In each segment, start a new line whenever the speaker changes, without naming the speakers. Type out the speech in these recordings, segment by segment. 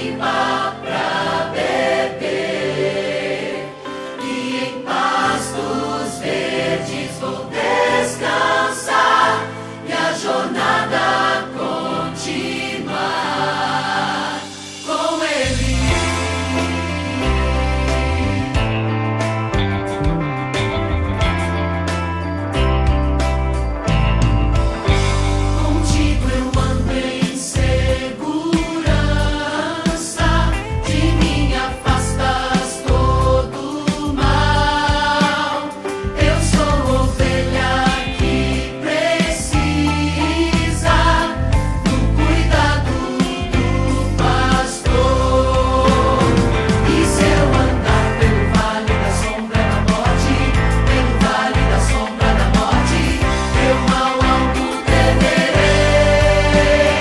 limpa pra beber, e em pastos verdes vou descansar, e a jornada continuar com Ele. Contigo eu ando em segurança, de mim afastas todo mal. Eu sou ovelha que precisa do cuidado do pastor. E se eu andar pelo vale da sombra da morte, pelo vale da sombra da morte, eu mal algum temerei,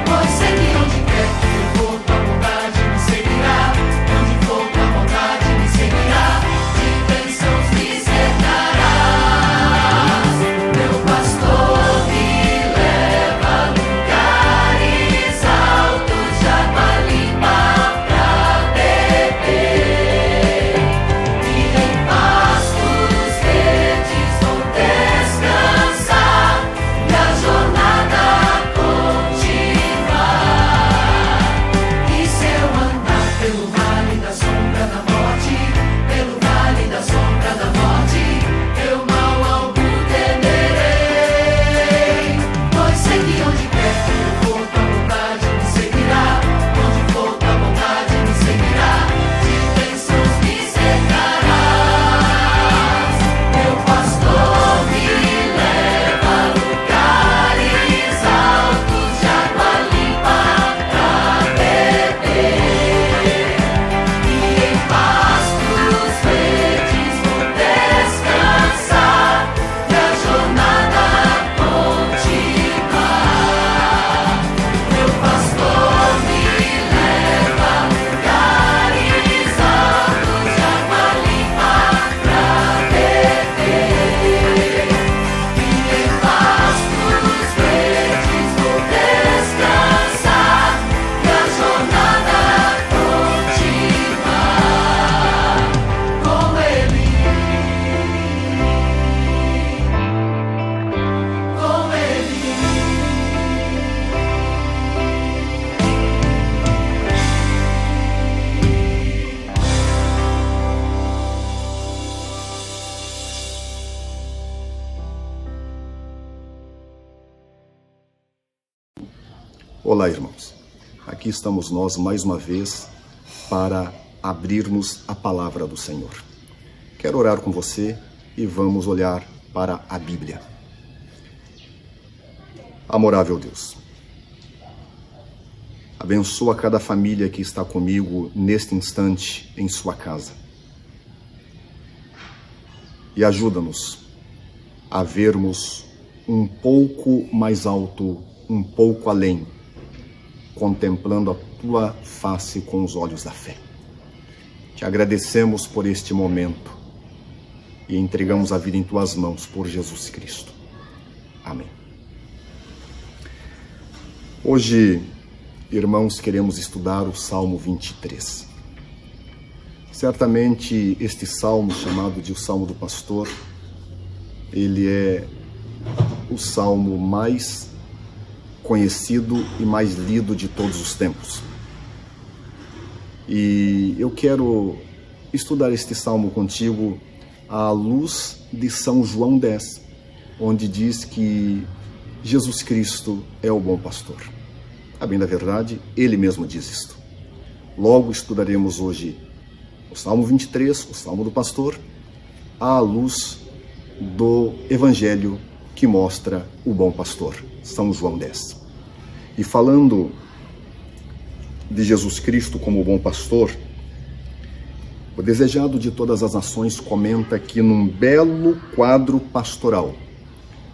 pois sei que onde quer que eu for, tua bondade me seguirá. Onde for, tua bondade me seguirá, de bênçãos me cercarás. Meu pastor me leva a lugares altos, de água limpa pra beber, e em pastos verdes vou descansar, e a jornada continuar. E se eu andar pelo vale da sombra da morte, pelo vale da sombra da morte, eu mal algum temerei, pois sei que onde quer que eu for, tua bondade me seguirá. Onde for, tua bondade me seguirá, de bênçãos me cercarás. Meu pastor me leva a lugares altos, de água limpa pra beber, e em pastos verdes vou descansar, e a jornada continuar. Meu pastor me leva a lugares altos, de água limpa pra beber, e em pastos verdes vou descansar, e a jornada continuar com Ele, com Ele.
Olá, irmãos. Aqui estamos nós mais uma vez para abrirmos a palavra do Senhor. Quero orar com você e vamos olhar para a Bíblia. Amorável Deus, abençoa cada família que está comigo neste instante em sua casa. E ajuda-nos a vermos um pouco mais alto, um pouco além, contemplando a tua face com os olhos da fé. Te agradecemos por este momento e entregamos a vida em tuas mãos por Jesus Cristo. Amém. Hoje, irmãos, queremos estudar o Salmo 23. Certamente este salmo, chamado de o Salmo do Pastor, ele é o salmo mais conhecido e mais lido de todos os tempos. E eu quero estudar este salmo contigo à luz de São João 10, onde diz que Jesus Cristo é o bom pastor. A bem da verdade, ele mesmo diz isto. Logo estudaremos hoje o Salmo 23, o Salmo do Pastor, à luz do Evangelho que mostra o bom pastor, São João 10. E falando de Jesus Cristo como o bom pastor, o Desejado de Todas as Nações comenta que num belo quadro pastoral,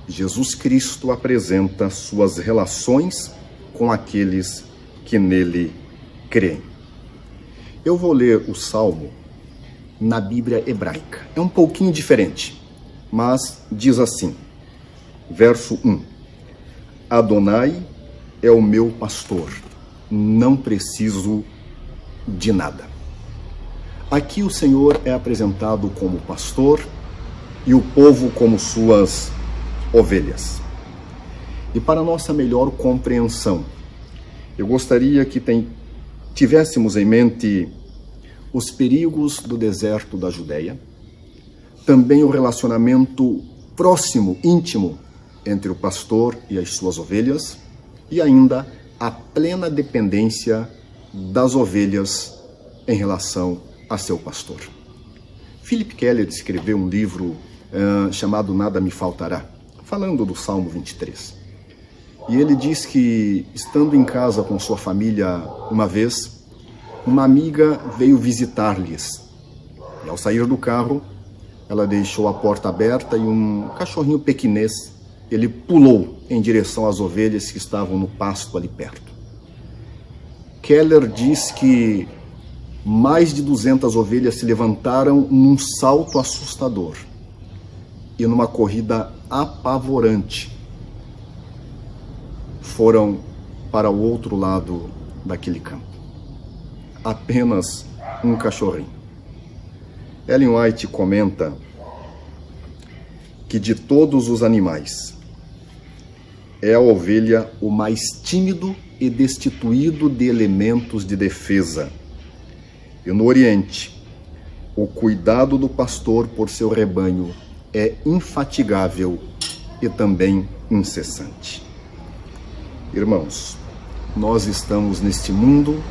Jesus Cristo apresenta suas relações com aqueles que nele creem. Eu vou ler o Salmo na Bíblia hebraica. É um pouquinho diferente, mas diz assim, verso 1. Adonai é o meu pastor, não preciso de nada. Aqui o Senhor é apresentado como pastor e o povo como suas ovelhas. E para nossa melhor compreensão, eu gostaria que tivéssemos em mente os perigos do deserto da Judéia, também o relacionamento próximo, íntimo, entre o pastor e as suas ovelhas, e ainda a plena dependência das ovelhas em relação a seu pastor. Philip Keller escreveu um livro chamado Nada Me Faltará, falando do Salmo 23. E ele diz que, estando em casa com sua família uma vez, uma amiga veio visitar-lhes. E ao sair do carro, ela deixou a porta aberta e um cachorrinho pequinês, ele pulou em direção às ovelhas que estavam no pasto ali perto. Keller diz que mais de 200 ovelhas se levantaram num salto assustador e numa corrida apavorante foram para o outro lado daquele campo. Apenas um cachorrinho. Ellen White comenta que de todos os animais, é a ovelha o mais tímido e destituído de elementos de defesa. E no Oriente, o cuidado do pastor por seu rebanho é infatigável e também incessante. Irmãos, nós estamos neste mundo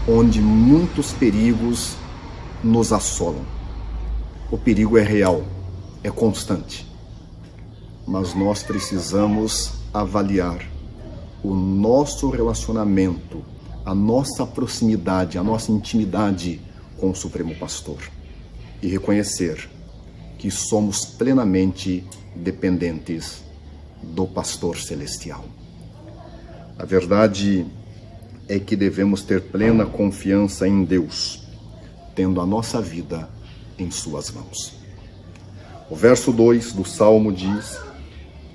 onde muitos perigos nos assolam. O perigo é real, é constante. Mas nós precisamos avaliar o nosso relacionamento, a nossa proximidade, a nossa intimidade com o Supremo Pastor e reconhecer que somos plenamente dependentes do Pastor Celestial. A verdade é que devemos ter plena confiança em Deus, tendo a nossa vida em suas mãos. O verso 2 do Salmo diz: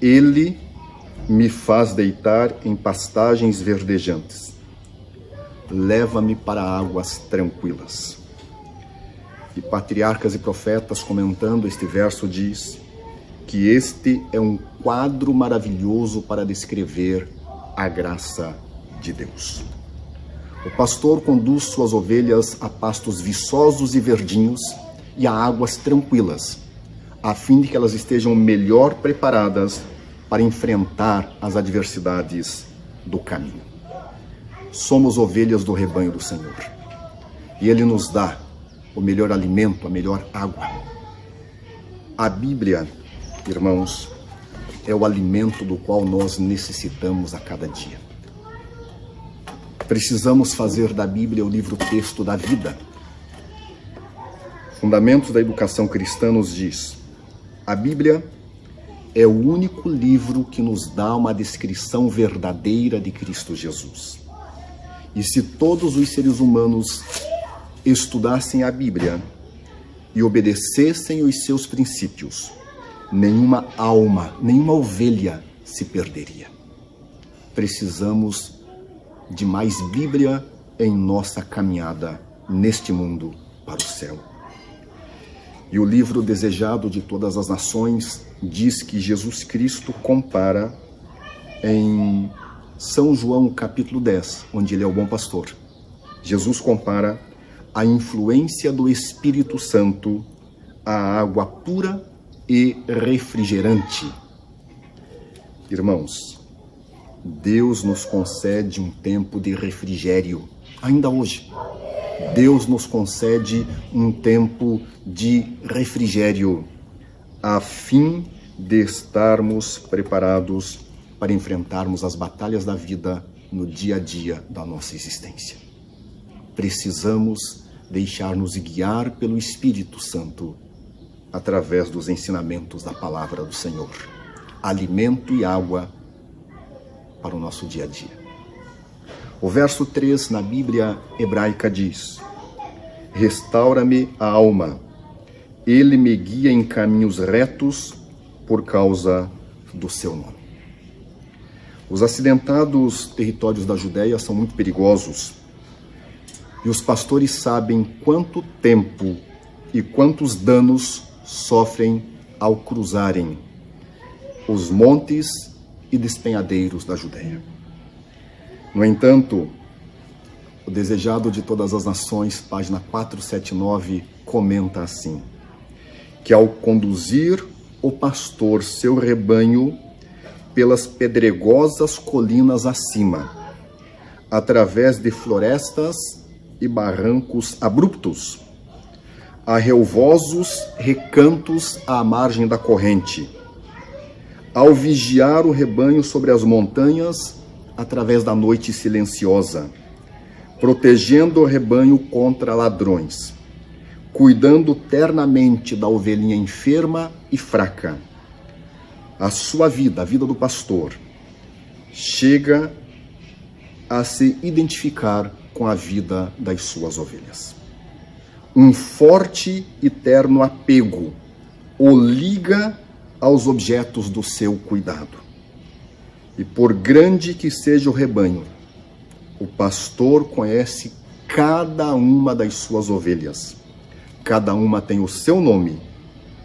Ele me faz deitar em pastagens verdejantes, leva-me para águas tranquilas. E patriarcas e profetas, comentando este verso, diz que este é um quadro maravilhoso para descrever a graça de Deus. O pastor conduz suas ovelhas a pastos viçosos e verdinhos e a águas tranquilas, a fim de que elas estejam melhor preparadas para enfrentar as adversidades do caminho. Somos ovelhas do rebanho do Senhor e Ele nos dá o melhor alimento, a melhor água. A Bíblia, irmãos, é o alimento do qual nós necessitamos a cada dia. Precisamos fazer da Bíblia o livro-texto da vida. Fundamentos da Educação Cristã nos diz: a Bíblia é o único livro que nos dá uma descrição verdadeira de Cristo Jesus. E se todos os seres humanos estudassem a Bíblia e obedecessem os seus princípios, nenhuma alma, nenhuma ovelha se perderia. Precisamos de mais Bíblia em nossa caminhada neste mundo para o céu. E o livro desejado de todas as nações diz que Jesus Cristo compara em São João capítulo 10, onde ele é o bom pastor. Jesus compara a influência do Espírito Santo à água pura e refrigerante. Irmãos, Deus nos concede um tempo de refrigério, ainda hoje. Deus nos concede um tempo de refrigério, a fim de estarmos preparados para enfrentarmos as batalhas da vida no dia a dia da nossa existência. Precisamos deixar-nos guiar pelo Espírito Santo através dos ensinamentos da palavra do Senhor, alimento e água para o nosso dia a dia. O verso 3 na Bíblia hebraica diz: restaura-me a alma, ele me guia em caminhos retos por causa do seu nome. Os acidentados territórios da Judéia são muito perigosos. E os pastores sabem quanto tempo e quantos danos sofrem ao cruzarem os montes e despenhadeiros da Judéia. No entanto, o Desejado de Todas as Nações, página 479, comenta assim, que ao conduzir o pastor seu rebanho pelas pedregosas colinas acima, através de florestas e barrancos abruptos, a relvosos recantos à margem da corrente, ao vigiar o rebanho sobre as montanhas através da noite silenciosa, protegendo o rebanho contra ladrões, cuidando ternamente da ovelhinha enferma e fraca. A sua vida, a vida do pastor, chega a se identificar com a vida das suas ovelhas. Um forte e terno apego o liga aos objetos do seu cuidado. E por grande que seja o rebanho, o pastor conhece cada uma das suas ovelhas. Cada uma tem o seu nome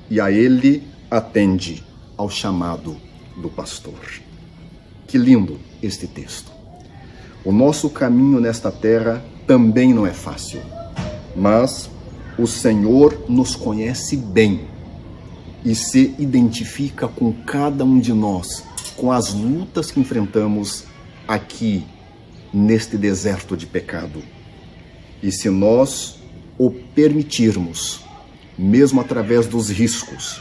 e a ele atende ao chamado do pastor. Que lindo este texto. O nosso caminho nesta terra também não é fácil, mas o Senhor nos conhece bem e se identifica com cada um de nós, com as lutas que enfrentamos aqui neste deserto de pecado. E se nós o permitirmos, mesmo através dos riscos,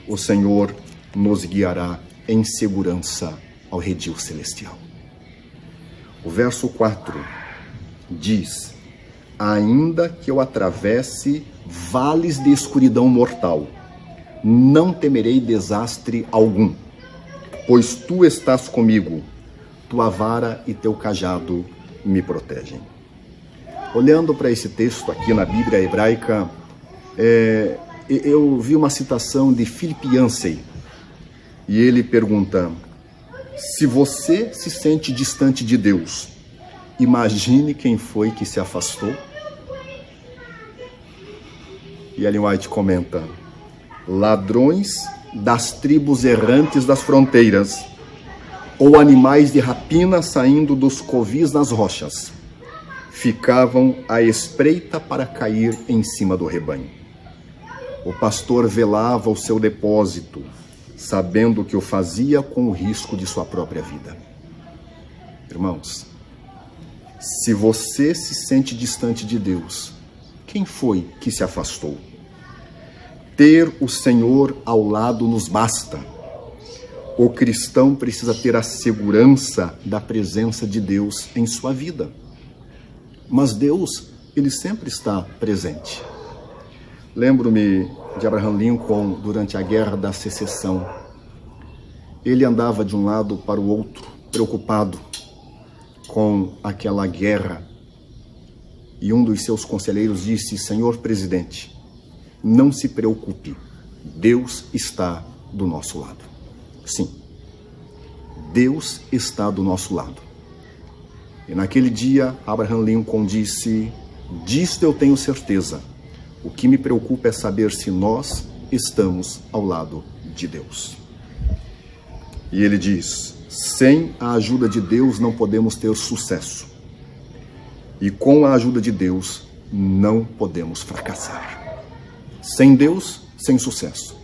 o Senhor nos guiará em segurança ao redil celestial. O verso 4 diz: ainda que eu atravesse vales de escuridão mortal, não temerei desastre algum, pois tu estás comigo, tua vara e teu cajado me protegem. Olhando para esse texto aqui na Bíblia hebraica, eu vi uma citação de Philip Yancey, e ele pergunta: se você se sente distante de Deus, imagine quem foi que se afastou. E Ellen White comenta: ladrões das tribos errantes das fronteiras, ou animais de rapina saindo dos covis nas rochas, ficavam à espreita para cair em cima do rebanho. O pastor velava o seu depósito, sabendo que o fazia com o risco de sua própria vida. Irmãos, se você se sente distante de Deus, quem foi que se afastou? Ter o Senhor ao lado nos basta. O cristão precisa ter a segurança da presença de Deus em sua vida. Mas Deus, ele sempre está presente. Lembro-me de Abraham Lincoln durante a Guerra da Secessão. Ele andava de um lado para o outro, preocupado com aquela guerra. E um dos seus conselheiros disse: Senhor presidente, não se preocupe, Deus está do nosso lado. Sim, Deus está do nosso lado. E naquele dia, Abraham Lincoln disse: disto eu tenho certeza, o que me preocupa é saber se nós estamos ao lado de Deus. E ele diz: sem a ajuda de Deus não podemos ter sucesso. E com a ajuda de Deus não podemos fracassar. Sem Deus, sem sucesso.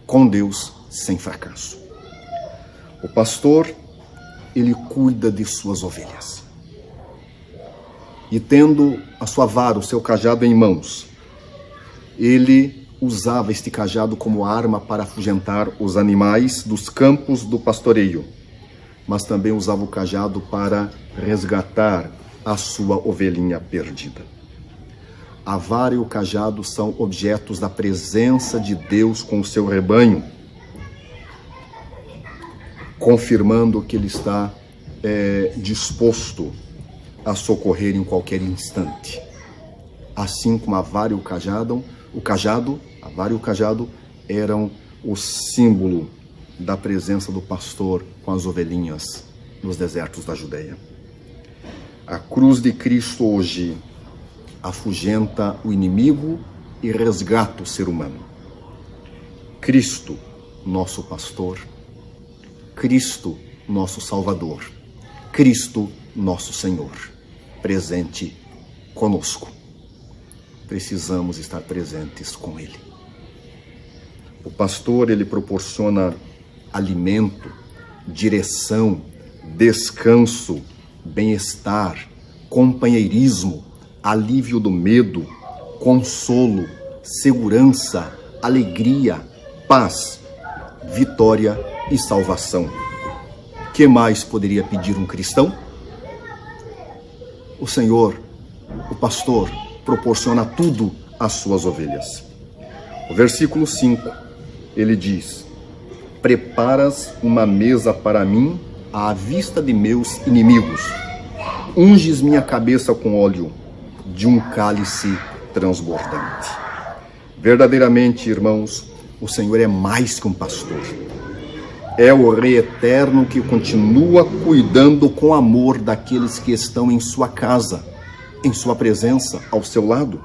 Com Deus, sem fracasso. O pastor, ele cuida de suas ovelhas. E tendo a sua vara, o seu cajado em mãos, ele usava este cajado como arma para afugentar os animais dos campos do pastoreio, mas também usava o cajado para resgatar a sua ovelhinha perdida. A vara e o cajado são objetos da presença de Deus com o seu rebanho, confirmando que ele está disposto a socorrer em qualquer instante. Assim como a vara e a vara e o cajado eram o símbolo da presença do pastor com as ovelhinhas nos desertos da Judéia. A cruz de Cristo hoje afugenta o inimigo e resgata o ser humano. Cristo, nosso pastor, Cristo, nosso Salvador, Cristo, nosso Senhor, presente conosco. Precisamos estar presentes com Ele. O pastor, ele proporciona alimento, direção, descanso, bem-estar, companheirismo, alívio do medo, consolo, segurança, alegria, paz, vitória e salvação. Que mais poderia pedir um cristão? O Senhor, o pastor, proporciona tudo às suas ovelhas. O versículo 5, ele diz: preparas uma mesa para mim à vista de meus inimigos. Unges minha cabeça com óleo de um cálice transbordante. Verdadeiramente, irmãos, o Senhor é mais que um pastor. É o Rei Eterno que continua cuidando com amor daqueles que estão em sua casa, em sua presença, ao seu lado.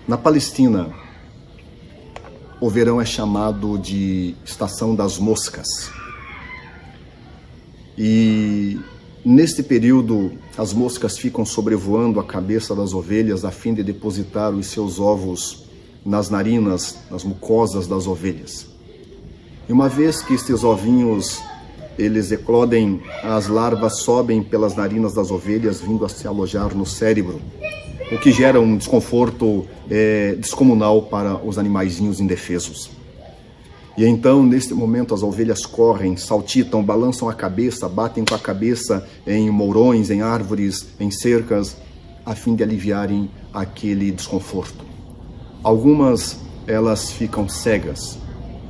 Na Palestina, o verão é chamado de estação das moscas. E neste período, as moscas ficam sobrevoando a cabeça das ovelhas a fim de depositar os seus ovos nas narinas, nas mucosas das ovelhas. E uma vez que estes ovinhos, eles eclodem, as larvas sobem pelas narinas das ovelhas, vindo a se alojar no cérebro, o que gera um desconforto descomunal para os animaizinhos indefesos. E então, neste momento, as ovelhas correm, saltitam, balançam a cabeça, batem com a cabeça em mourões, em árvores, em cercas, a fim de aliviarem aquele desconforto. Algumas, elas ficam cegas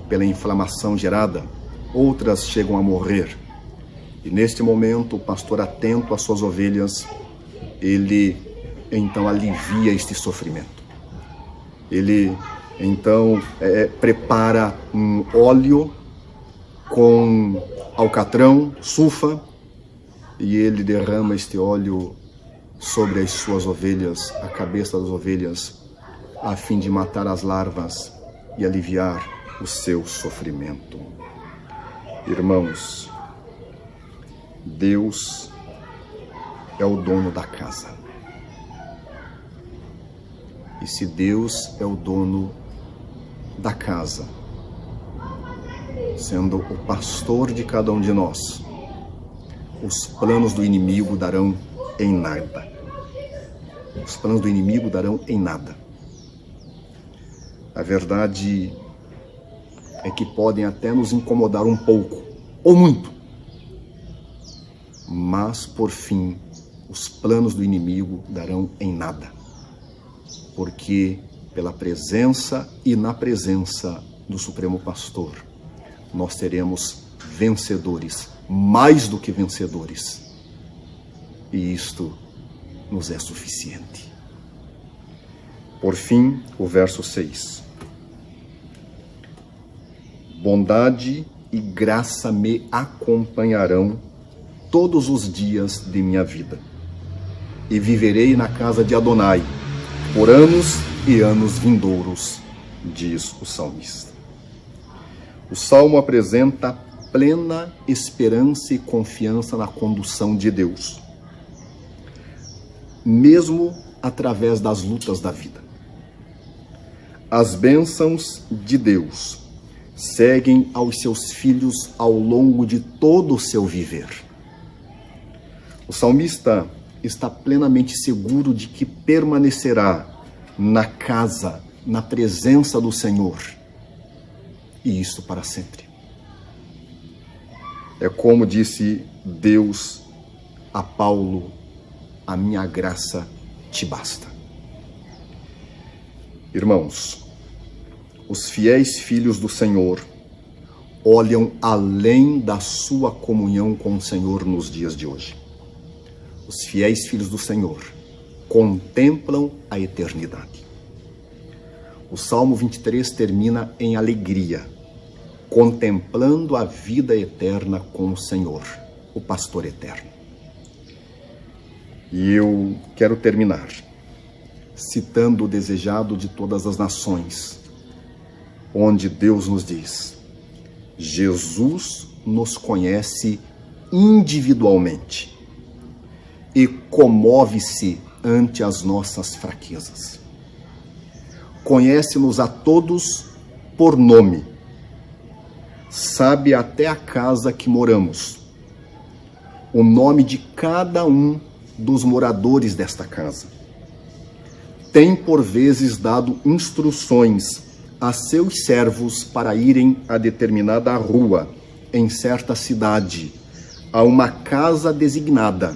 pela inflamação gerada, outras chegam a morrer. E neste momento, o pastor, atento às suas ovelhas, ele então alivia este sofrimento. Ele então prepara um óleo com alcatrão, sulfa, e ele derrama este óleo sobre as suas ovelhas, a cabeça das ovelhas, a fim de matar as larvas e aliviar o seu sofrimento. Irmãos, Deus é o dono da casa. E se Deus é o dono da casa, sendo o pastor de cada um de nós, os planos do inimigo darão em nada. Os planos do inimigo darão em nada. A verdade é que podem até nos incomodar um pouco, ou muito. Mas, por fim, os planos do inimigo darão em nada. Porque, pela presença e na presença do Supremo Pastor, nós seremos vencedores, mais do que vencedores. E isto nos é suficiente. Por fim, o verso 6. Bondade e graça me acompanharão todos os dias de minha vida, e viverei na casa de Adonai por anos e anos vindouros, diz o salmista. O salmo apresenta plena esperança e confiança na condução de Deus, mesmo através das lutas da vida. As bênçãos de Deus seguem aos seus filhos ao longo de todo o seu viver. O salmista está plenamente seguro de que permanecerá na casa, na presença do Senhor, e isso para sempre. É como disse Deus a Paulo: a minha graça te basta. Irmãos, os fiéis filhos do Senhor olham além da sua comunhão com o Senhor nos dias de hoje. Os fiéis filhos do Senhor contemplam a eternidade. O Salmo 23 termina em alegria, contemplando a vida eterna com o Senhor, o pastor eterno. E eu quero terminar citando o desejado de todas as nações, onde Deus nos diz: Jesus nos conhece individualmente e comove-se ante as nossas fraquezas. Conhece-nos a todos por nome, sabe até a casa que moramos, o nome de cada um dos moradores desta casa. Tem por vezes dado instruções a seus servos para irem a determinada rua, em certa cidade, a uma casa designada,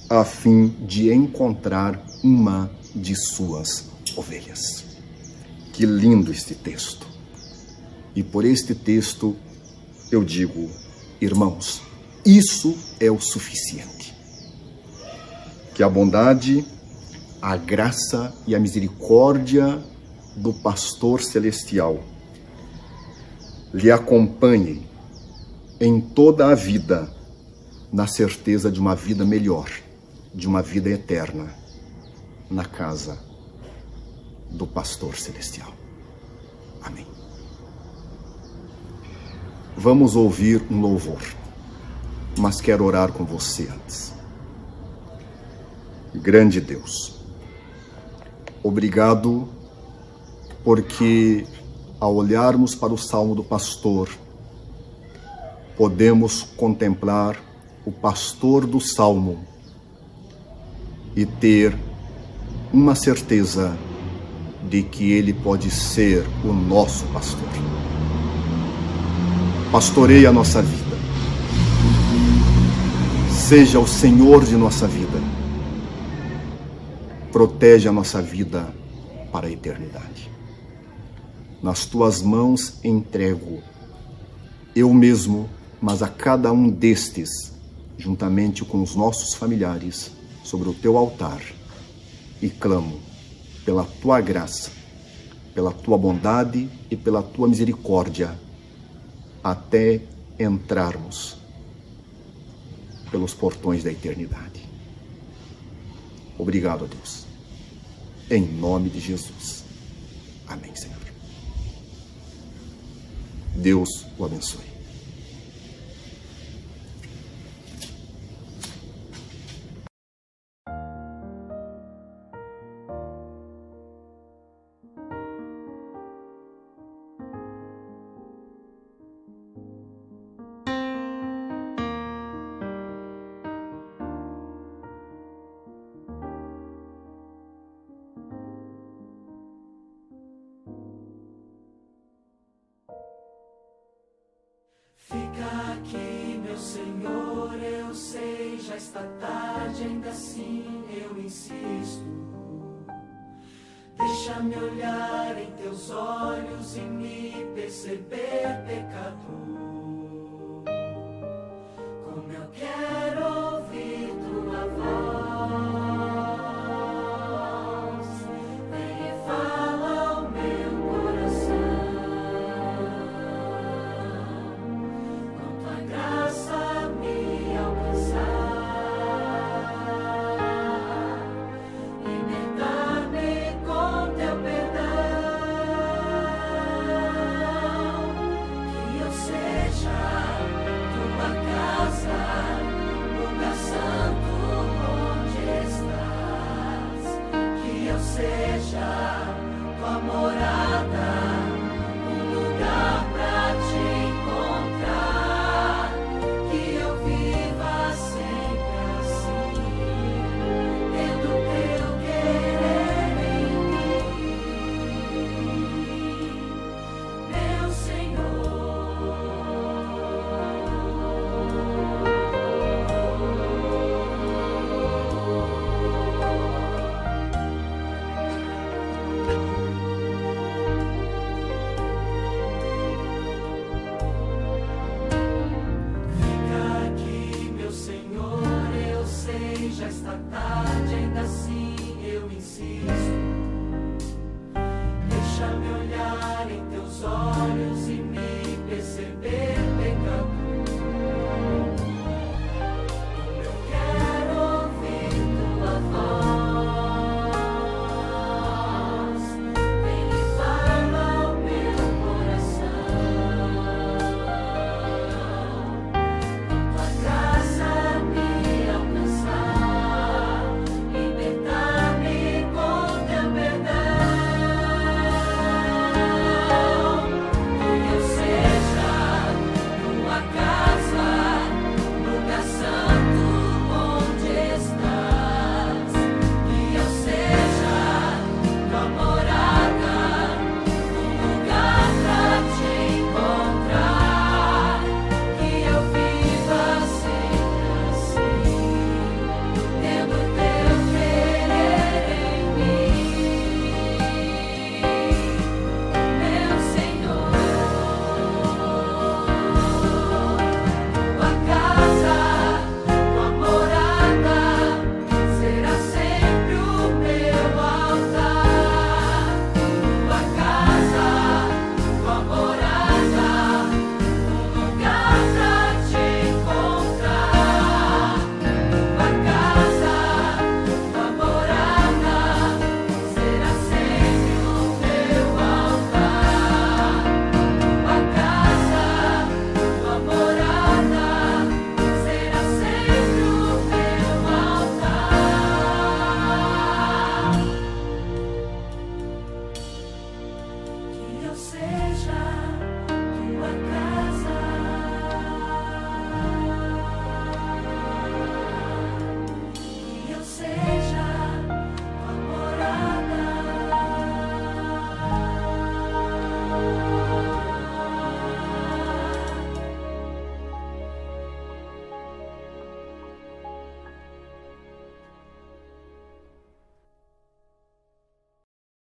a fim de encontrar uma de suas ovelhas. Que lindo este texto! E por este texto eu digo, irmãos, isso é o suficiente. Que a bondade, a graça e a misericórdia do pastor celestial lhe acompanhem em toda a vida, na certeza de uma vida melhor, de uma vida eterna, na casa do pastor celestial. Amém. Vamos ouvir um louvor, mas quero orar com você antes. Grande Deus, obrigado porque ao olharmos para o Salmo do Pastor, podemos contemplar o pastor do Salmo e ter uma certeza de que ele pode ser o nosso pastor. Pastoreie a nossa vida. Seja o Senhor de nossa vida. Protege a nossa vida para a eternidade. Nas tuas mãos entrego eu mesmo, mas a cada um destes, juntamente com os nossos familiares, sobre o teu altar, e clamo pela tua graça, pela tua bondade e pela tua misericórdia, até entrarmos pelos portões da eternidade. Obrigado, a Deus. Em nome de Jesus. Amém, Senhor. Deus o abençoe.
Fica aqui, meu Senhor, eu sei, já está tarde, ainda assim eu insisto. Deixa-me olhar em teus olhos e me perceber pecador.